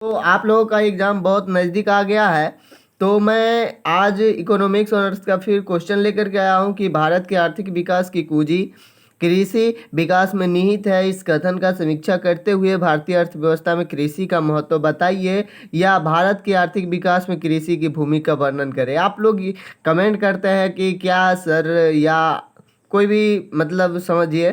तो आप लोगों का एग्ज़ाम बहुत नज़दीक आ गया है। तो मैं आज इकोनॉमिक्स ऑनर्स का फिर क्वेश्चन लेकर के आया हूँ कि भारत के आर्थिक विकास की कुंजी कृषि विकास में निहित है। इस कथन का समीक्षा करते हुए भारतीय अर्थव्यवस्था में कृषि का महत्व बताइए या भारत के आर्थिक विकास में कृषि की भूमिका का वर्णन करें। आप लोग कमेंट करते हैं कि क्या सर या कोई भी मतलब समझिए।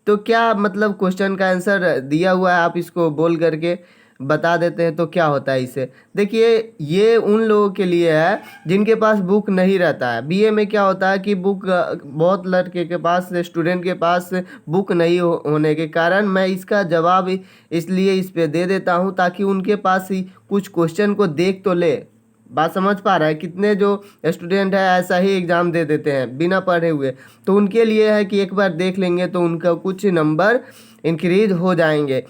तो क्या मतलब क्वेश्चन का आंसर दिया हुआ है, आप इसको बोल करके बता देते हैं तो क्या होता है इससे। देखिए, ये उन लोगों के लिए है जिनके पास बुक नहीं रहता है। बीए में क्या होता है कि बुक बहुत लड़के के पास, स्टूडेंट के पास बुक नहीं होने के कारण मैं इसका जवाब इसलिए इस पे दे देता हूँ ताकि उनके पास ही कुछ क्वेश्चन को देख तो ले। बात समझ पा रहा है? कितने जो स्टूडेंट है ऐसा ही एग्ज़ाम दे देते हैं बिना पढ़े हुए। तो उनके लिए है कि एक बार देख लेंगे तो उनका कुछ नंबर इंक्रीज हो जाएंगे।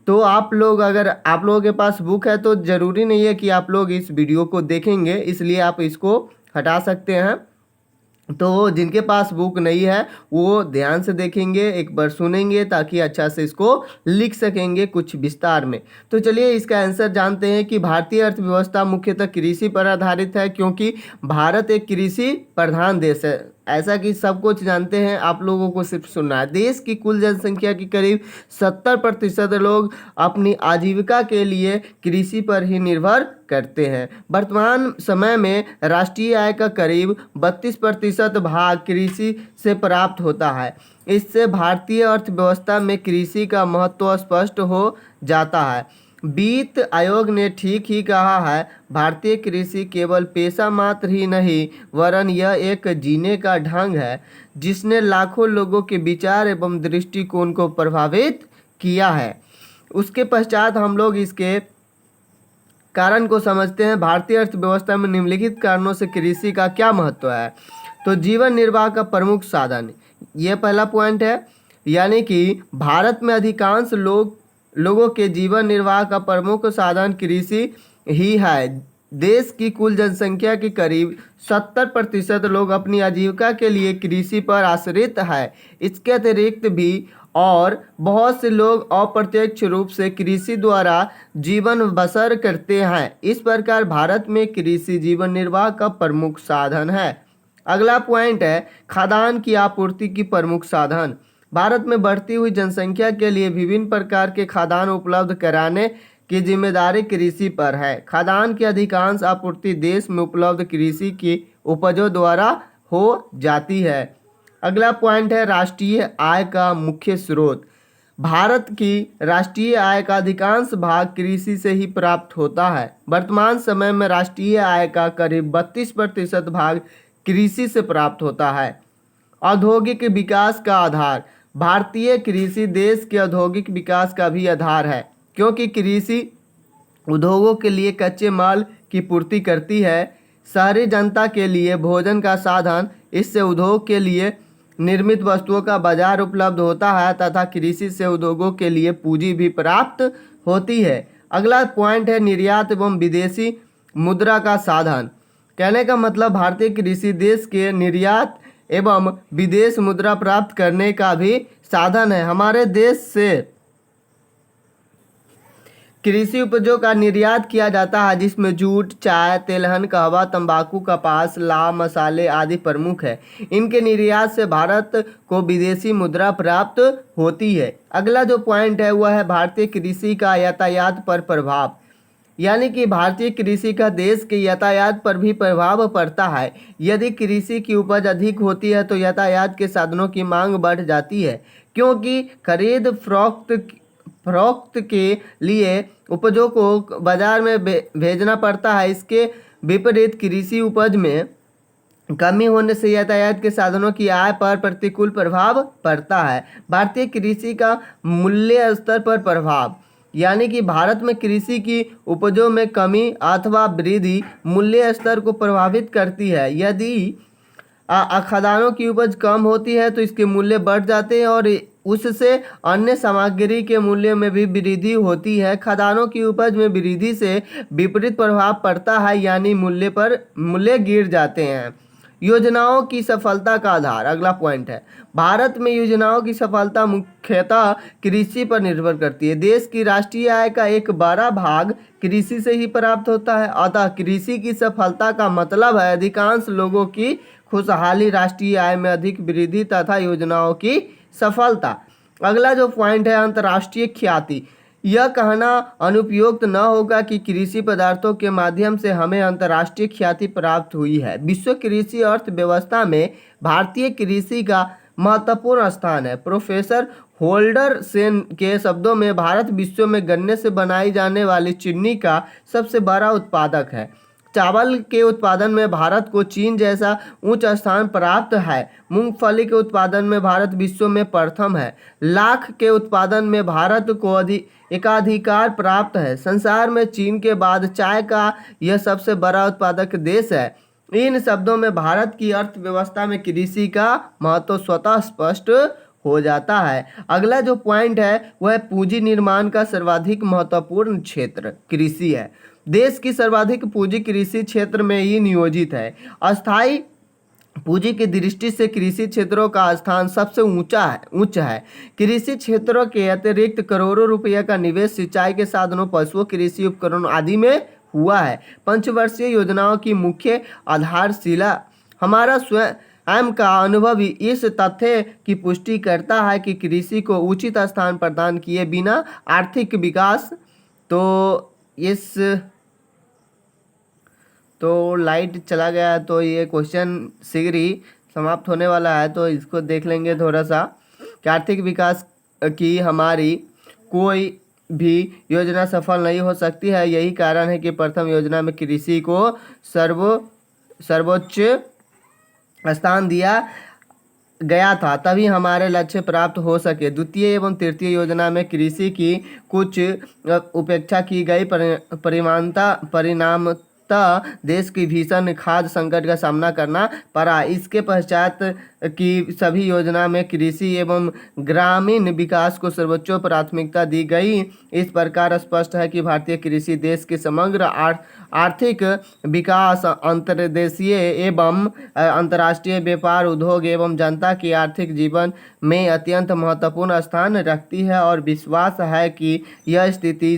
तो आप लोग, अगर आप लोगों के पास बुक है तो ज़रूरी नहीं है कि आप लोग इस वीडियो को देखेंगे, इसलिए आप इसको हटा सकते हैं। तो जिनके पास बुक नहीं है वो ध्यान से देखेंगे, एक बार सुनेंगे ताकि अच्छा से इसको लिख सकेंगे कुछ विस्तार में। तो चलिए इसका आंसर जानते हैं कि भारतीय अर्थव्यवस्था मुख्यतः कृषि पर आधारित है, क्योंकि भारत एक कृषि प्रधान देश है। ऐसा कि सब कुछ जानते हैं, आप लोगों को सिर्फ सुनना है। देश की कुल जनसंख्या की करीब 70% लोग अपनी आजीविका के लिए कृषि पर ही निर्भर करते हैं। वर्तमान समय में राष्ट्रीय आय का करीब 32% भाग कृषि से प्राप्त होता है। इससे भारतीय अर्थव्यवस्था में कृषि का महत्व स्पष्ट हो जाता है। वित्त आयोग ने ठीक ही कहा है, भारतीय कृषि केवल पेशा मात्र ही नहीं वरन यह एक जीने का ढंग है जिसने लाखों लोगों के विचार एवं दृष्टिकोण को प्रभावित किया है। उसके पश्चात हम लोग इसके कारण को समझते हैं। भारतीय अर्थव्यवस्था में निम्नलिखित कारणों से कृषि का क्या महत्व है। तो जीवन निर्वाह का प्रमुख साधन, ये पहला पॉइंट है। यानी कि भारत में अधिकांश लोगों के जीवन निर्वाह का प्रमुख साधन कृषि ही है। देश की कुल जनसंख्या के करीब 70% लोग अपनी आजीविका के लिए कृषि पर आश्रित है। इसके अतिरिक्त भी और बहुत से लोग अप्रत्यक्ष रूप से कृषि द्वारा जीवन बसर करते हैं। इस प्रकार भारत में कृषि जीवन निर्वाह का प्रमुख साधन है। अगला पॉइंट है खाद्यान्न की आपूर्ति की प्रमुख साधन। भारत में बढ़ती हुई जनसंख्या के लिए विभिन्न प्रकार के खाद्यान्न उपलब्ध कराने की जिम्मेदारी कृषि पर है। खाद्यान्न की अधिकांश आपूर्ति देश में उपलब्ध कृषि की उपजों द्वारा हो जाती है। अगला पॉइंट है राष्ट्रीय आय का मुख्य स्रोत। भारत की राष्ट्रीय आय का अधिकांश भाग कृषि से ही प्राप्त होता है। वर्तमान समय में राष्ट्रीय आय का करीब 32% भाग कृषि से प्राप्त होता है। औद्योगिक विकास का आधार, भारतीय कृषि देश के औद्योगिक विकास का भी आधार है, क्योंकि कृषि उद्योगों के लिए कच्चे माल की पूर्ति करती है, शहरी जनता के लिए भोजन का साधन, इससे उद्योग के लिए निर्मित वस्तुओं का बाजार उपलब्ध होता है तथा कृषि से उद्योगों के लिए पूंजी भी प्राप्त होती है। अगला पॉइंट है निर्यात एवं विदेशी मुद्रा का साधन। कहने का मतलब भारतीय कृषि देश के निर्यात एवं विदेश मुद्रा प्राप्त करने का भी साधन है। हमारे देश से कृषि उपजों का निर्यात किया जाता है, जिसमें जूट, चाय, तेलहन, कहवा, तंबाकू, कपास, लाह, मसाले आदि प्रमुख है। इनके निर्यात से भारत को विदेशी मुद्रा प्राप्त होती है। अगला जो पॉइंट है वह है भारतीय कृषि का यातायात पर प्रभाव। यानी कि भारतीय कृषि का देश के यातायात पर भी प्रभाव पड़ता है। यदि कृषि की उपज अधिक होती है तो यातायात के साधनों की मांग बढ़ जाती है, क्योंकि खरीद फरोख्त के लिए उपजों को बाजार में भेजना पड़ता है। इसके विपरीत कृषि उपज में कमी होने से यातायात के साधनों की आय पर प्रतिकूल प्रभाव पड़ता है। भारतीय कृषि का मूल्य स्तर पर प्रभाव, यानी कि भारत में कृषि की उपजों में कमी अथवा वृद्धि मूल्य स्तर को प्रभावित करती है। यदि खाद्यान्नों की उपज कम होती है तो इसके मूल्य बढ़ जाते हैं और उससे अन्य सामग्री के मूल्य में भी वृद्धि होती है। खाद्यान्नों की उपज में वृद्धि से विपरीत प्रभाव पड़ता है, यानी मूल्य गिर जाते हैं। योजनाओं की सफलता का आधार, अगला पॉइंट है, भारत में योजनाओं की सफलता मुख्यतः कृषि पर निर्भर करती है। देश की राष्ट्रीय आय का एक बड़ा भाग कृषि से ही प्राप्त होता है। अतः कृषि की सफलता का मतलब है अधिकांश लोगों की खुशहाली, राष्ट्रीय आय में अधिक वृद्धि तथा योजनाओं की सफलता। अगला जो पॉइंट है, अंतर्राष्ट्रीय ख्याति। यह कहना अनुपयुक्त न होगा कि कृषि पदार्थों के माध्यम से हमें अंतर्राष्ट्रीय ख्याति प्राप्त हुई है। विश्व कृषि अर्थव्यवस्था में भारतीय कृषि का महत्वपूर्ण स्थान है। प्रोफेसर होल्डर सेन के शब्दों में भारत विश्व में गन्ने से बनाई जाने वाली चीनी का सबसे बड़ा उत्पादक है। चावल के उत्पादन में भारत को चीन जैसा उच्च स्थान प्राप्त है। मूंगफली के उत्पादन में भारत विश्व में प्रथम है। लाख के उत्पादन में भारत को एकाधिकार प्राप्त है। संसार में चीन के बाद चाय का यह सबसे बड़ा उत्पादक देश है। इन शब्दों में भारत की अर्थव्यवस्था में कृषि का महत्व स्वतः स्पष्ट हो जाता है। अगला जो पॉइंट है वह पूंजी निर्माण का सर्वाधिक महत्वपूर्ण क्षेत्र कृषि है। देश की सर्वाधिक पूंजी कृषि क्षेत्र में ही नियोजित है। अस्थायी पूंजी की दृष्टि से कृषि क्षेत्रों का स्थान सबसे उच्च है। कृषि क्षेत्रों के अतिरिक्त करोड़ों रुपये का निवेश सिंचाई के साधनों, पशुओं, कृषि उपकरणों आदि में हुआ है। पंचवर्षीय योजनाओं की मुख्य आधारशिला। हमारा स्वयं का अनुभव इस तथ्य की पुष्टि करता है कि कृषि को उचित स्थान प्रदान किए बिना आर्थिक विकास तो लाइट चला गया, तो ये क्वेश्चन शीघ्र ही समाप्त होने वाला है। तो इसको देख लेंगे थोड़ा सा कि आर्थिक विकास की हमारी कोई भी योजना सफल नहीं हो सकती है। यही कारण है कि प्रथम योजना में कृषि को सर्वोच्च स्थान दिया गया था, तभी हमारे लक्ष्य प्राप्त हो सके। द्वितीय एवं तृतीय योजना में कृषि की कुछ उपेक्षा की गई। परिणामतः देश की भीषण खाद्य संकट का सामना करना पड़ा। इसके पश्चात की सभी योजना में कृषि एवं ग्रामीण विकास को सर्वोच्च प्राथमिकता दी गई। इस प्रकार स्पष्ट है कि भारतीय कृषि देश के समग्र आर्थिक विकास, अंतर्देशीय एवं अंतर्राष्ट्रीय व्यापार, उद्योग एवं जनता की आर्थिक जीवन में अत्यंत महत्वपूर्ण स्थान रखती है और विश्वास है कि यह स्थिति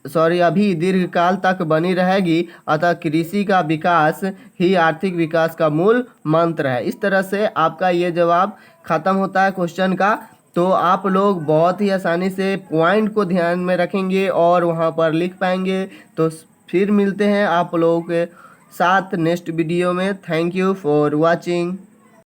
अभी दीर्घकाल तक बनी रहेगी। अतः कृषि का विकास ही आर्थिक विकास का मूल मंत्र है। इस तरह से आपका ये जवाब खत्म होता है क्वेश्चन का। तो आप लोग बहुत ही आसानी से पॉइंट को ध्यान में रखेंगे और वहाँ पर लिख पाएंगे। तो फिर मिलते हैं आप लोगों के साथ नेक्स्ट वीडियो में। Thank you for watching.